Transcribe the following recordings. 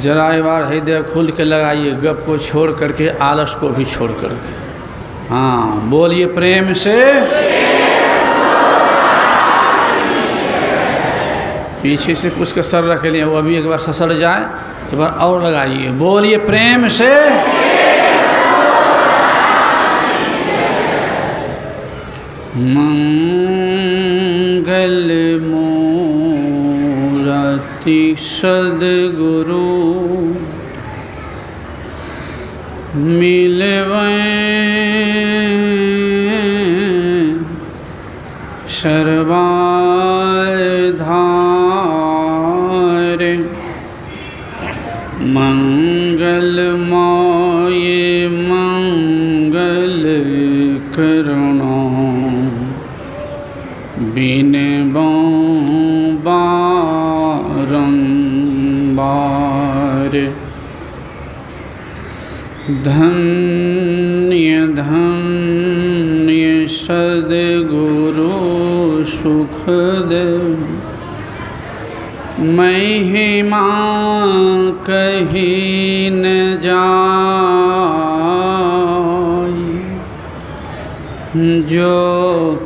जरा एक बार हृदय खुल के लगाइए, गप को छोड़ करके, आलस को भी छोड़ करके। हाँ, बोलिए प्रेम से। पीछे से कुछ कसर रख लिए, वो अभी एक बार ससर जाए, एक बार और लगाइए। बोलिए प्रेम से। मंगल मूरति सद्गुरु मिलवैं सर्वाधार। मंगलमय मंगल करुणा बिनबों बारंबार। धन्य धन्य सद्गुरु सुखद महिमा कही न जाय। जो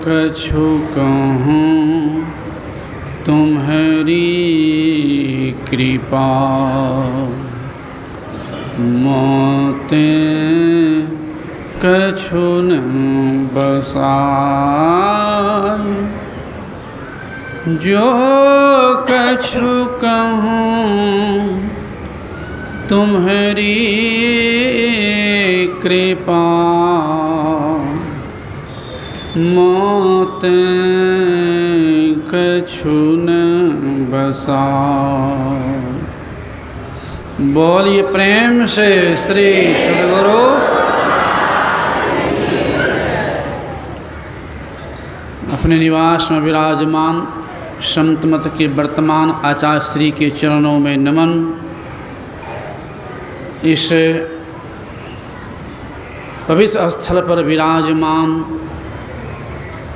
कछु कहूँ तुम्हारी कृपा, मोते कछु न बसाय। जो कछु कहूँ तुम्हारी कृपा, मोते कछु न बसाय। बोलिए प्रेम से श्री सद्गुरु। अपने निवास में विराजमान संत मत के वर्तमान आचार्य श्री के चरणों में नमन। इस पवित्र स्थल पर विराजमान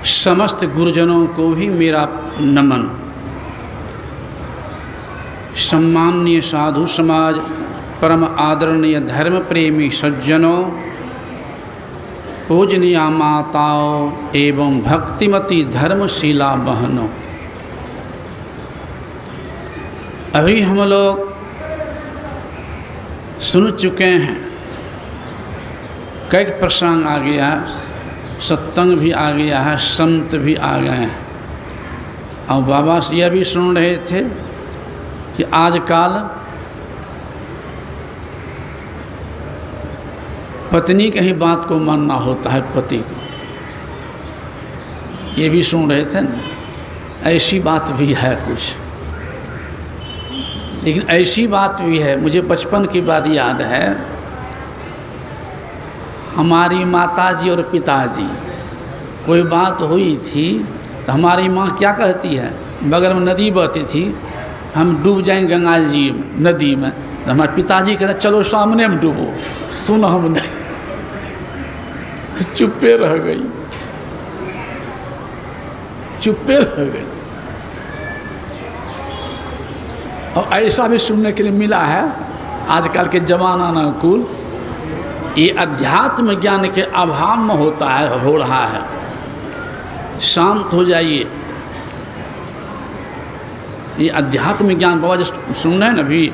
समस्त गुरुजनों को भी मेरा नमन। सम्माननीय साधु समाज, परम आदरणीय धर्म प्रेमी सज्जनों, पूजनीय माताओं एवं भक्तिमती धर्मशीला बहनों, अभी हम लोग सुन चुके हैं, कई प्रसंग आ गया है, सत्संग भी आ गया है, संत भी आ गए हैं। और बाबा से यह भी सुन रहे थे कि आजकल पत्नी की ही बात को मानना होता है पति को, ये भी सुन रहे थे ना। ऐसी बात भी है कुछ, लेकिन ऐसी बात भी है, मुझे बचपन की बात याद है। हमारी माताजी और पिताजी कोई बात हुई थी तो हमारी माँ क्या कहती है, बगल में नदी बहती थी, हम डूब जाएंगे गंगा जी नदी में, तो हमारे पिताजी कहते चलो सामने में डूबो। सुन हम नहीं, चुप्पे रह गई, चुप्पे रह गई। और ऐसा भी सुनने के लिए मिला है आजकल के जमाना अनुकूल, ये अध्यात्म ज्ञान के अभाव में होता है, हो रहा है। शांत हो जाइए, ये अध्यात्म ज्ञान बाबा जो सुन रहे हैं ना, अभी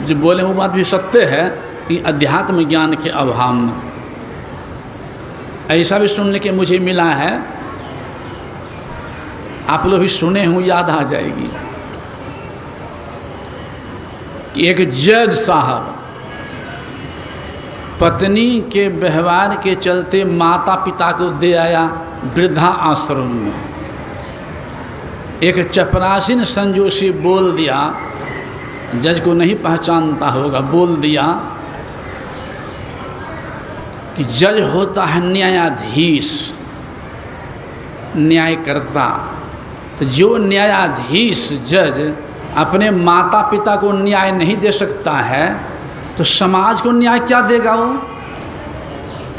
जो बोले वो बात भी सत्य है कि अध्यात्म ज्ञान के अभाव में ऐसा भी सुनने के मुझे मिला है। आप लोग भी सुने हों, याद आ जाएगी कि एक जज साहब पत्नी के व्यवहार के चलते माता पिता को दे आया वृद्धा आश्रम में। एक चपरासीन संजोशी बोल दिया, जज को नहीं पहचानता होगा, बोल दिया कि जज होता है न्यायाधीश, न्यायकर्ता। तो जो न्यायाधीश जज अपने माता पिता को न्याय नहीं दे सकता है तो समाज को न्याय क्या देगा वो।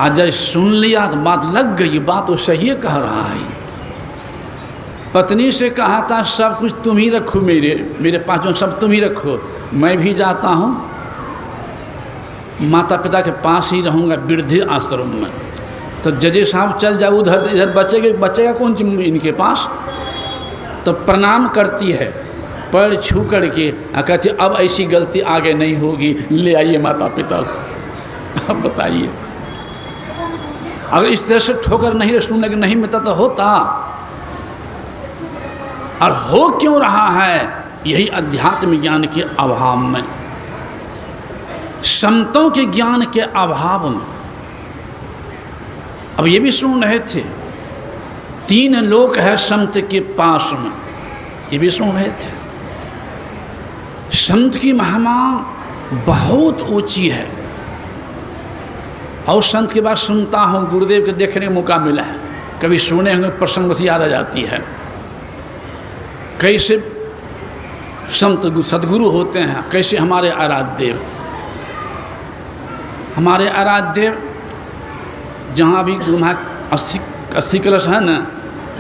आज जज सुन लिया तो बात लग गई, बात तो सही कह रहा है। पत्नी से कहा था सब कुछ तुम ही रखो, मेरे पास जो सब तुम ही रखो, मैं भी जाता हूँ, माता पिता के पास ही रहूँगा वृद्धि आश्रम में। तो जजे साहब चल जाओ उधर, इधर बचेगा कौन इनके पास। तो प्रणाम करती है पैर छू करके, कहती अब ऐसी गलती आगे नहीं होगी, ले आइए माता पिता को। अब बताइए, अगर इस तरह से ठोकर नहीं मिलता तो होता। और हो क्यों रहा है? यही अध्यात्म ज्ञान के अभाव में, संतों के ज्ञान के अभाव में। अब ये भी सुन रहे थे 3 लोक है संत के पास में, ये भी सुन रहे थे। संत की महिमा बहुत ऊंची है। और संत की बात सुनता हूँ, गुरुदेव के देखने का मौका मिला है, कभी सुने होंगे, प्रसंग बस याद आ जाती है। कैसे संत सदगुरु होते हैं, कैसे हमारे आराध्य देव, हमारे आराध्य देव जहाँ भी गुरु महाराज 80 कलश है ना,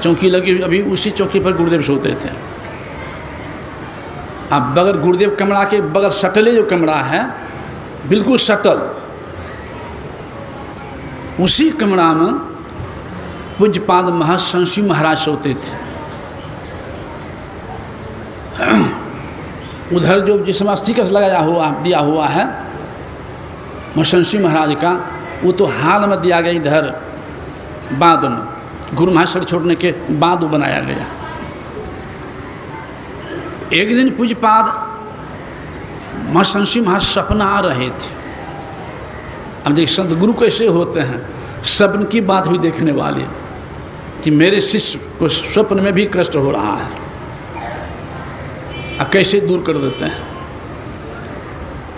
चौकी लगी, अभी उसी चौकी पर गुरुदेव सोते थे। अब बगल गुरुदेव कमरा के बगल सटले जो कमरा है, बिल्कुल सटल, उसी कमरा में पूज्यपाद महर्षि महाराज सोते थे। उधर जो जिसमें स्टिकर लगाया हुआ दिया हुआ है महर्षि महाराज का, वो तो हाल में दिया गया, इधर बाद में गुरु महाराज छोड़ने के बाद वो बनाया गया। एक दिन पूज्यपाद महर्षि महाराज सपना आ रहे थे। अब देख संत गुरु कैसे होते हैं, स्वप्न की बात भी देखने वाले, कि मेरे शिष्य को स्वप्न में भी कष्ट हो रहा है, अब कैसे दूर कर देते हैं।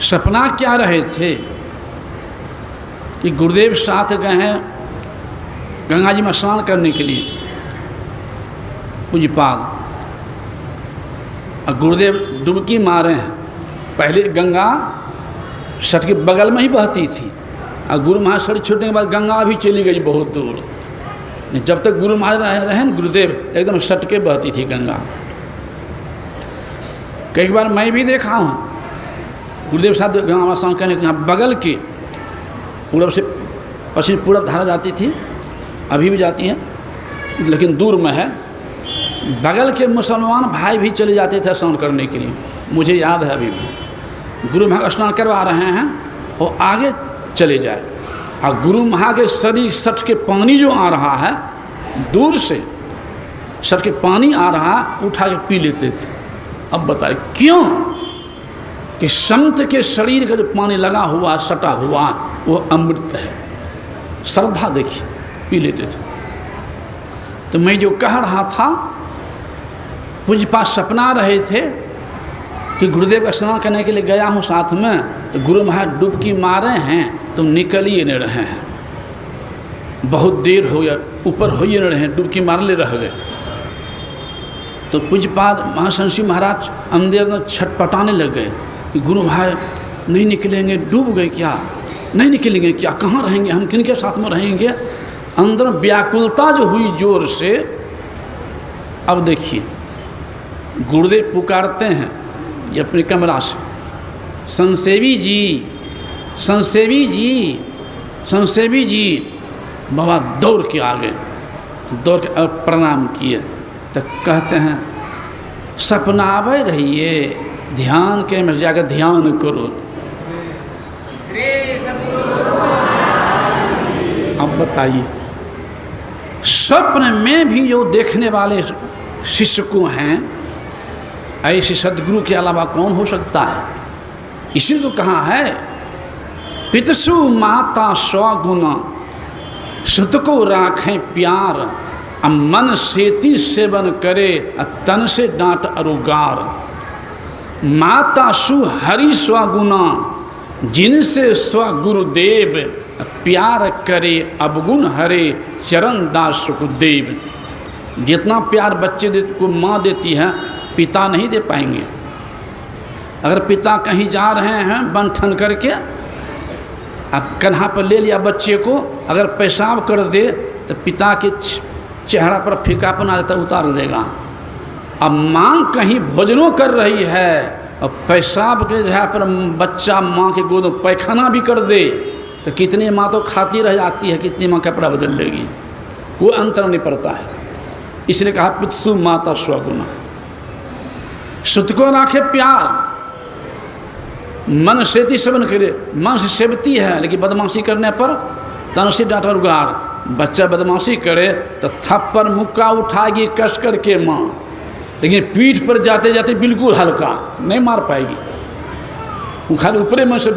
सपना क्या रहे थे कि गुरुदेव साथ गए हैं गंगा जी में स्नान करने के लिए, पूज्यपाद, और गुरुदेव डुबकी मारे हैं। पहले गंगा सट के बगल में ही बहती थी, और गुरु महाराज शरीर छूटने के बाद गंगा भी चली गई बहुत दूर। जब तक गुरु महाराज रहे न गुरुदेव, एकदम सट के बहती थी गंगा। कई बार मैं भी देखा हूँ गुरुदेव साथ गंगा में स्नान करने के, यहाँ बगल के पूरब से पश्चिम पूरब धारा जाती थी, अभी भी जाती है, लेकिन दूर में है। बगल के मुसलमान भाई भी चले जाते थे स्नान करने के लिए, मुझे याद है अभी भी। गुरु महाराज स्नान करवा रहे हैं और आगे चले जाए, और गुरु महाराज के शरीर सट के पानी जो आ रहा है, दूर से सट के पानी आ रहा, उठा के पी लेते थे। अब बताए क्यों? कि संत के शरीर का जो पानी लगा हुआ सटा हुआ वो अमृत है। श्रद्धा देखिए, पी लेते थे। तो मैं जो कह रहा था, पूज्यपाद सपना रहे थे कि गुरुदेव स्नान करने के लिए गया हूँ साथ में, तो गुरु महाराज डुबकी मारे हैं, तुम निकल ही नहीं रहे हैं, बहुत देर हो गया, ऊपर हो ही नहीं रहे हैं, डुबकी मार ले रह गए। तो पूज्यपाद महर्षि महाराज अंदर छटपटाने लग गए कि गुरु भाई नहीं निकलेंगे, डूब गए क्या, नहीं निकलेंगे क्या, कहाँ रहेंगे हम, किनके साथ में रहेंगे। अंदर व्याकुलता जो हुई जोर से। अब देखिए गुरुदेव पुकारते हैं ये अपने कमरा से, संसेवी जी, संसेवी जी, संसेवी जी। बाबा दौड़ के आ गए, दौड़ के प्रणाम किए। तो कहते हैं सपनावे रहिए, ध्यान के में जाकर ध्यान करो। अब बताइए, स्वप्न में भी जो देखने वाले शिष्य को हैं, ऐसे सदगुरु के अलावा कौन हो सकता है। इसी तो कहा है, पितसु माता स्वगुना, सुत को राखें प्यार, मन सेती सेवन करे, तन से डांट अरुगार। माता सु हरि स्वगुना, जिनसे स्वगुरुदेव, प्यार करे अवगुण हरे, चरण दास सुखदेव। जितना प्यार बच्चे को माँ देती है, पिता नहीं दे पाएंगे। अगर पिता कहीं जा रहे हैं बन ठन करके, कन्हा पर ले लिया बच्चे को, अगर पेशाब कर दे तो पिता के चेहरा पर फीकापन आ जाता, उतार देगा। अब माँ कहीं भोजनों कर रही है, और पेशाब के जगह पर बच्चा माँ के गोद में पैखाना भी कर दे तो कितनी माँ तो खाती रह जाती है, कितनी माँ कपड़ा बदल लेगी, कोई अंतर नहीं पड़ता है। इसलिए कहा पितसु माता स्वगुना। सुत को राखे प्यार, मन सेती सेवन करे, मन से सेवती है लेकिन बदमाशी करने पर तन से डांट और उगार। बच्चा बदमाशी करे तो थप्पड़ मुक्का उठाएगी कस करके माँ, लेकिन पीठ पर जाते जाते बिल्कुल हल्का नहीं मार पाएगी, वो खाली ऊपरे में से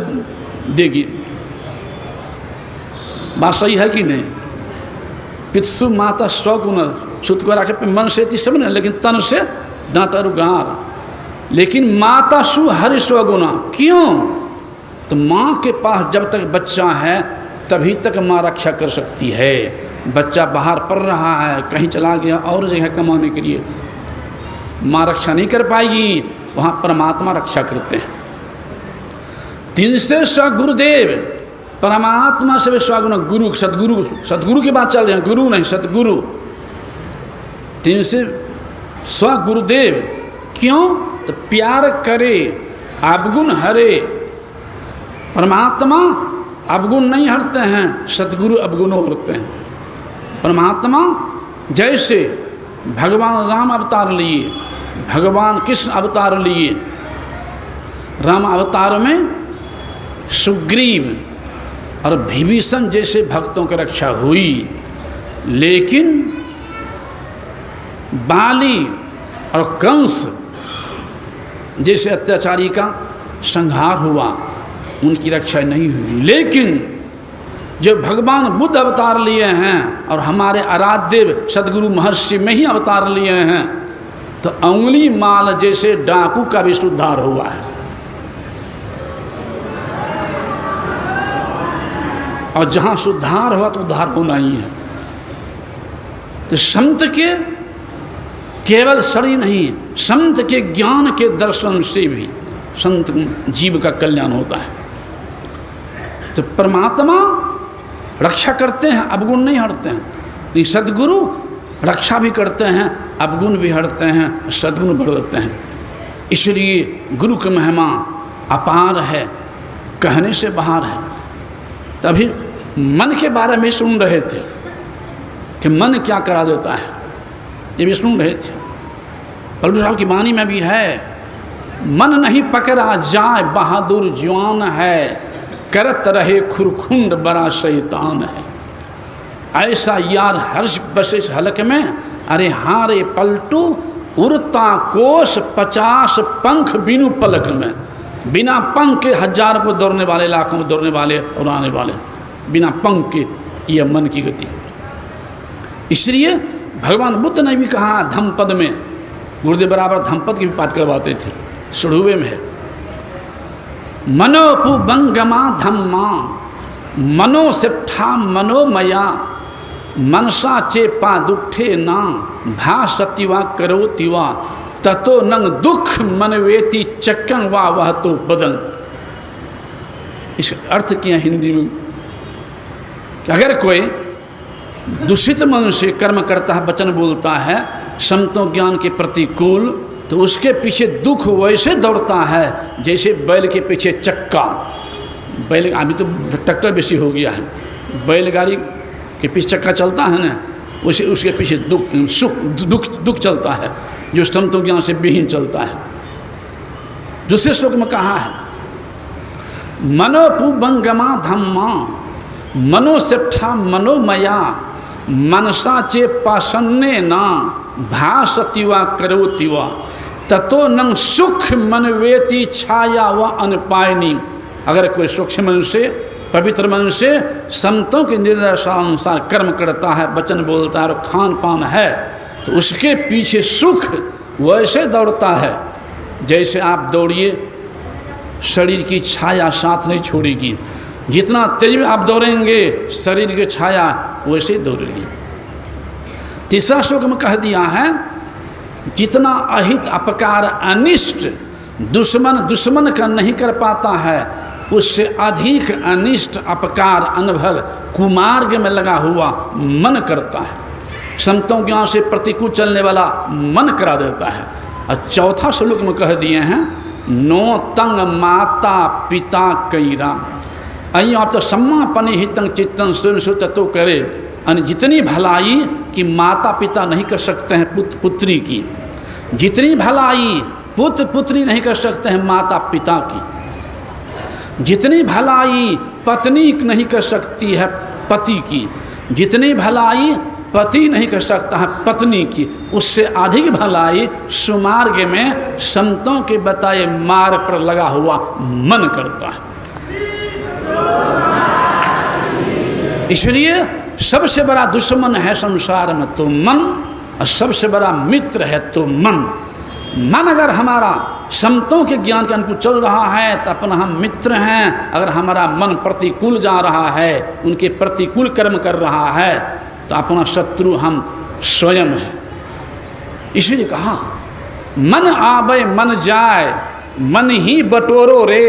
देगी। बात सही है कि नहीं? पितसु माता स्वगुण, सुत को राखे मन सेती सेवन है लेकिन तन से डांट और उगार। लेकिन माता सु हरि स्वगुणा, क्यों? तो माँ के पास जब तक बच्चा है तभी तक माँ रक्षा कर सकती है। बच्चा बाहर पढ़ रहा है, कहीं चला गया और जगह कमाने के लिए, माँ रक्षा नहीं कर पाएगी, वहाँ परमात्मा रक्षा करते हैं। तीन से गुरुदेव, परमात्मा से स्वगुण, गुरु सदगुरु, सदगुरु की बात चल रही है, गुरु नहीं सदगुरु। तीन से स्वगुरुदेव, क्यों? तो प्यार करे अवगुण हरे। परमात्मा अवगुण नहीं हरते हैं, सद्गुरु अवगुणों हरते हैं। परमात्मा जैसे भगवान राम अवतार लिए, भगवान कृष्ण अवतार लिए, राम अवतार में सुग्रीव और विभीषण जैसे भक्तों की रक्षा हुई, लेकिन बाली और कंस जैसे अत्याचारी का संहार हुआ, उनकी रक्षा नहीं हुई। लेकिन जो भगवान बुद्ध अवतार लिए हैं और हमारे आराध्य सदगुरु महर्षि में ही अवतार लिए हैं, तो अंगुली माल जैसे डाकू का भी उद्धार हुआ है। और जहाँ सुधार हुआ तो उद्धार होना ही है। तो संत के केवल शरीर नहीं, संत के ज्ञान के दर्शन से भी संत जीव का कल्याण होता है। तो परमात्मा रक्षा करते हैं, अवगुण नहीं हटते हैं, लेकिन सद्गुरु रक्षा भी करते हैं, अवगुण भी हटते हैं, सद्गुण बढ़ देते हैं। इसलिए गुरु की महिमा अपार है, कहने से बाहर है। तभी मन के बारे में सुन रहे थे कि मन क्या करा देता है, ये भी सुन रहे थे। पलटू साहब की वाणी में भी है, मन नहीं पकड़ा जाए बहादुर जवान है, करत रहे खुरखुंड बड़ा शैतान है। ऐसा यार हर्ष बसे हलक में, अरे हाँ रे पलटू, उड़ता कोस 50 पंख बिनु पलक में। बिना पंख के 1000 को दौड़ने वाले, लाखों में दौड़ने वाले, उड़ाने वाले, बिना पंख के ये मन की गति। इसलिए भगवान बुद्ध ने भी कहा धम्मपद में, गुरुदेव बराबर धम्मपद की भी पाठ करवाते थे, सुढ़ुवे में है, मनोपुबंगमा धम्मा मनो सिट्ठा मनोमया मनसा चेपा दुखे ना भाषतिवा करोतिवा ततो नंग दुख मनवेति चक्कन वा वह तो बदन। इस अर्थ किया हिंदी में कि अगर कोई दूषित मन से कर्म करता है, वचन बोलता है संतों ज्ञान के प्रतिकूल, तो उसके पीछे दुख वैसे दौड़ता है जैसे बैल के पीछे चक्का। बैल, अभी तो ट्रैक्टर बेसी हो गया है, बैलगाड़ी के पीछे चक्का चलता है ना, उसे उसके पीछे दुख चलता है, जो संतों ज्ञान से विहीन चलता है। दूसरे श्लोक में कहा है मनोपुबंगमा धम्मा मनो सिट्ठा मनोमया मनसा चे पासन्ने ना भाषतिवा करोतिवा ततो नंग सुख मनवेति छाया व अनपायनी। अगर कोई सूक्ष्म मन से, पवित्र मन से संतों के निर्देशानुसार कर्म करता है, वचन बोलता है और खान पान है, तो उसके पीछे सुख वैसे दौड़ता है जैसे आप दौड़िए, शरीर की छाया साथ नहीं छोड़ेगी। जितना तेज में आप दौड़ेंगे शरीर की छाया वैसे ही दौड़ेगी। तीसरा श्लोक में कह दिया है जितना अहित अपकार अनिष्ट दुश्मन का नहीं कर पाता है, उससे अधिक अनिष्ट अपकार अनभल कुमार्ग में लगा हुआ मन करता है। संतों ज्ञान से प्रतिकूल चलने वाला मन करा देता है। और चौथा श्लोक में कह दिए हैं नो तंग माता पिता कैरा। अई आप तो सम्मापने हितं चित्तं सुन तो करे। यानी जितनी भलाई कि माता पिता नहीं कर सकते हैं पुत्री की, जितनी भलाई पुत्र पुत्री नहीं कर सकते हैं माता पिता की, जितनी भलाई पत्नी नहीं कर सकती है पति की, जितनी भलाई पति नहीं कर सकता है पत्नी की, उससे अधिक भलाई सुमार्ग में संतों के बताए मार्ग पर लगा हुआ मन करता है। इसलिए सबसे बड़ा दुश्मन है संसार में तो मन, और सबसे बड़ा मित्र है तो मन। मन अगर हमारा संतों के ज्ञान के अनुकूल चल रहा है तो अपना हम मित्र हैं। अगर हमारा मन प्रतिकूल जा रहा है, उनके प्रतिकूल कर्म कर रहा है, तो अपना शत्रु हम स्वयं हैं। इसलिए कहा मन आवे मन जाए, मन ही बटोरो रे,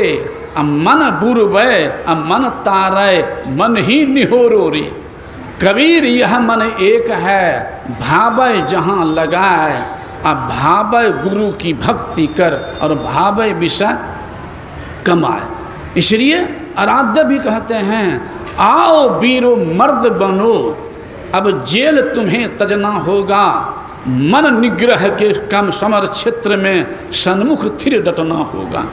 मन बुरवे मन तारे, मन ही निहोरो रे। कबीर यह मन एक है, भावे जहाँ लगाए, अब भावे गुरु की भक्ति कर और भावे विषय कमाए। इसलिए आराध्य भी कहते हैं आओ वीरो मर्द बनो, अब जेल तुम्हें तजना होगा, मन निग्रह के कम समर क्षेत्र में सन्मुख थिर डटना होगा।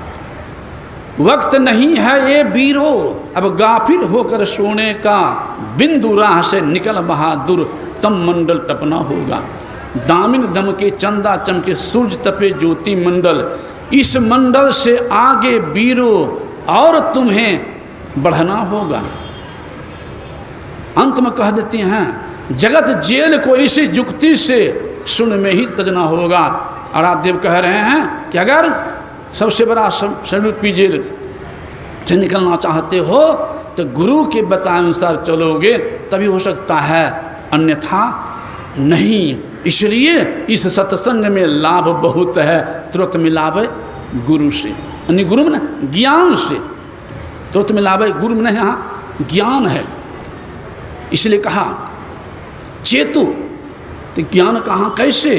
वक्त नहीं है ये वीरो अब गाफिल होकर सोने का, बिंदु राह से निकल बहादुर तम मंडल टपना होगा। दामिन दम के चंदा चमके सूरज तपे ज्योति मंडल, इस मंडल से आगे वीरो और तुम्हें बढ़ना होगा। अंत में कह देते हैं जगत जेल को इसी जुक्ति से सुन में ही तजना होगा। आराध्यदेव कह रहे हैं कि अगर सबसे बड़ा स्वरूपी जेल से निकलना चाहते हो तो गुरु के बताए अनुसार चलोगे तभी हो सकता है, अन्यथा नहीं। इसलिए इस सत्संग में लाभ बहुत है, तुरंत मिलावे गुरु से, यानी गुरु में ज्ञान से, तुरंत मिलावे गुरु में यहाँ ज्ञान है। इसलिए कहा चेतु, तो ज्ञान कहाँ कैसे?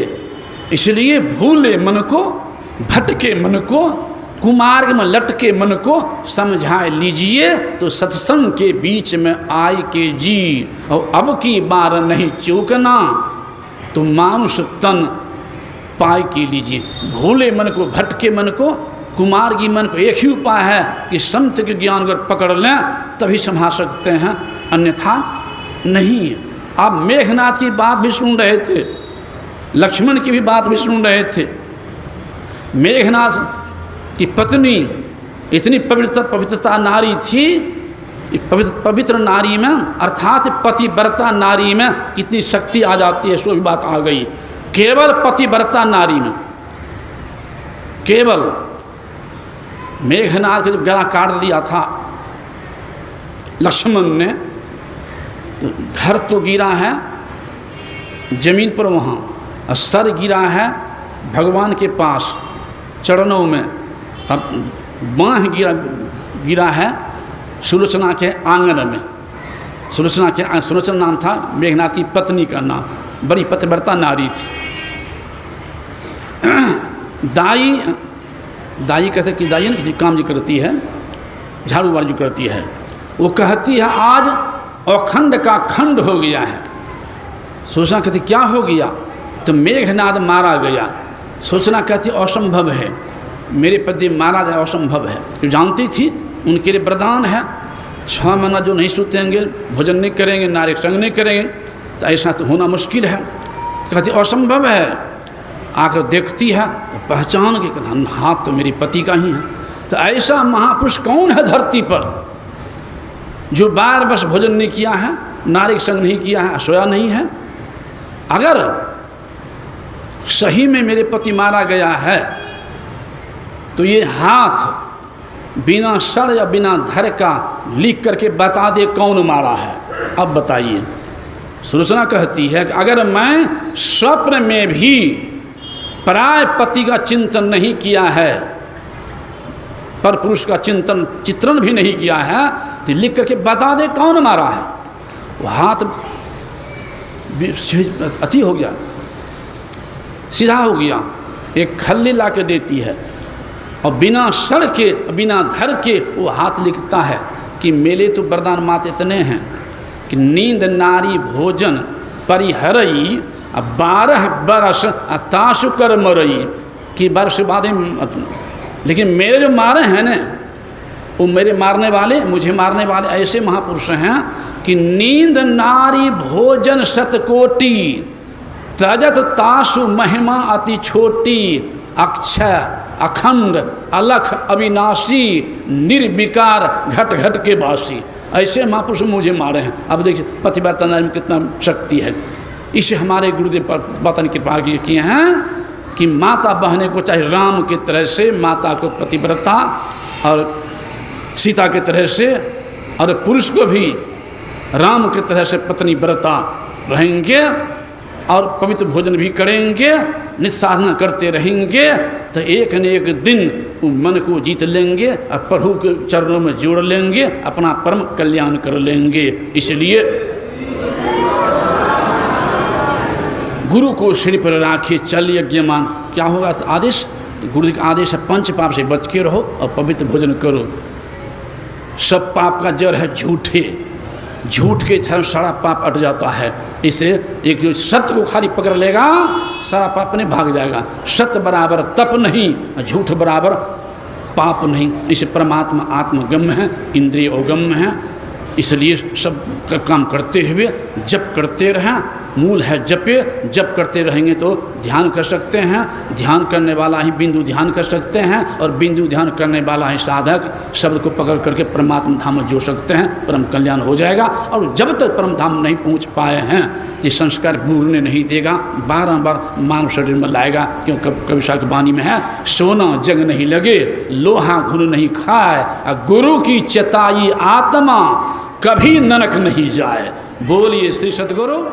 इसलिए भूले मन को, भटके मन को, कुमार्ग में लटके मन को समझा लीजिए तो सत्संग के बीच में आए के जी, और अब की बार नहीं चूकना तो मानुष तन पाए के लीजिए। भूले मन को, भटके मन को, कुमार्गी मन को एक ही उपाय है कि संत के ज्ञान अगर पकड़ लें तभी संभाल सकते हैं, अन्यथा नहीं। आप मेघनाथ की बात भी सुन रहे थे, लक्ष्मण की भी बात भी सुन रहे थे। मेघनाथ की पत्नी इतनी पवित्रता नारी थी, पवित्र नारी में अर्थात पतिव्रता नारी में कितनी शक्ति आ जाती है, सो भी बात आ गई। केवल पतिव्रता नारी में, केवल मेघनाथ का जब गला काट दिया था लक्ष्मण ने, तो धर तो गिरा है जमीन पर वहाँ, और सर गिरा है भगवान के पास चरणों में, अब बाँह गिरा है सुलोचना के आंगन में। सुलोचना नाम था मेघनाथ की पत्नी का नाम, बड़ी पतिव्रता नारी थी। दाई कहते कि दाई ना किसी काम जो करती है, झाड़ू वाड़ी जो करती है, वो कहती है आज अखंड का खंड हो गया है। सोचना कहती क्या हो गया? तो मेघनाद मारा गया। सोचना कहती असंभव है, मेरे पति मारा जाए असंभव है। तो जानती थी उनके लिए वरदान है, 6 महीना जो नहीं सोतेंगे, भोजन नहीं करेंगे, नारी संग नहीं करेंगे, तो ऐसा तो होना मुश्किल है। कहती असंभव है। आकर देखती है तो पहचान के हाथ तो मेरे पति का ही है। तो ऐसा महापुरुष कौन है धरती पर जो बार बस भोजन नहीं किया है, नारी संग नहीं किया है, सोया नहीं है? अगर सही में मेरे पति मारा गया है तो ये हाथ बिना सड़ या बिना धर का लिख करके बता दे कौन मारा है। अब बताइए। सुलोचना कहती है कि अगर मैं स्वप्न में भी पराय पति का चिंतन नहीं किया है, पर पुरुष का चित्रण भी नहीं किया है, तो लिख करके बता दे कौन मारा है। वो हाथ अति हो गया, सीधा हो गया। एक खल्ली ला के देती है और बिना सर के बिना धर के वो हाथ लिखता है कि मेरे तो वरदान मात इतने हैं कि नींद नारी भोजन परिहरई 12 बरस ताशु कर मरई कि वर्ष बाद। लेकिन मेरे जो मारे हैं न, वो मेरे मारने वाले, मुझे मारने वाले ऐसे महापुरुष हैं कि नींद नारी भोजन शतकोटि तजत ताशु महिमा अति छोटी अक्षय अखंड अलख अविनाशी निर्विकार घट घट के वासी। ऐसे महापुरुष मुझे मारे हैं। अब देखिए पतिव्रता नारी में कितना शक्ति है। इसे हमारे गुरुदेव पर बात ने कृपा किए हैं कि माता बहने को चाहे राम की तरह से माता को पतिव्रता और सीता की तरह से, और पुरुष को भी राम की तरह से पत्नी व्रता रहेंगे और पवित्र भोजन भी करेंगे, निस्साधना करते रहेंगे, तो एक न एक दिन वो मन को जीत लेंगे और प्रभु के चरणों में जोड़ लेंगे, अपना परम कल्याण कर लेंगे। इसलिए गुरु को सिर पर राखिए चल यज्ञमान। क्या होगा आदेश? गुरु का आदेश है पंच पाप से बच के रहो और पवित्र भोजन करो। सब पाप का जड़ है झूठे, झूठ के धर्म सारा पाप अट जाता है। इसे एक जो सत्य को खाली पकड़ लेगा सारा पाप नहीं भाग जाएगा। सत्य बराबर तप नहीं, झूठ बराबर पाप नहीं। इसे परमात्मा आत्मगम्य है, इंद्रिय अवगम्य है। इसलिए सब का काम करते हुए जप करते रहें। मूल है जपे, जप करते रहेंगे तो ध्यान कर सकते हैं। ध्यान करने वाला ही बिंदु ध्यान कर सकते हैं और बिंदु ध्यान करने वाला ही साधक शब्द को पकड़ करके परमात्मा धाम में जोड़ सकते हैं। परम कल्याण हो जाएगा। और जब तक परम धाम नहीं पहुंच पाए हैं ये संस्कार गुरु ने नहीं देगा, बार मानव शरीर में लाएगा। क्यों कविशा की वाणी में है, सोना जंग नहीं लगे लोहा घुन नहीं खाए, गुरु की चेताई आत्मा कभी नरक नहीं जाए। बोलिए श्री सतगुरु।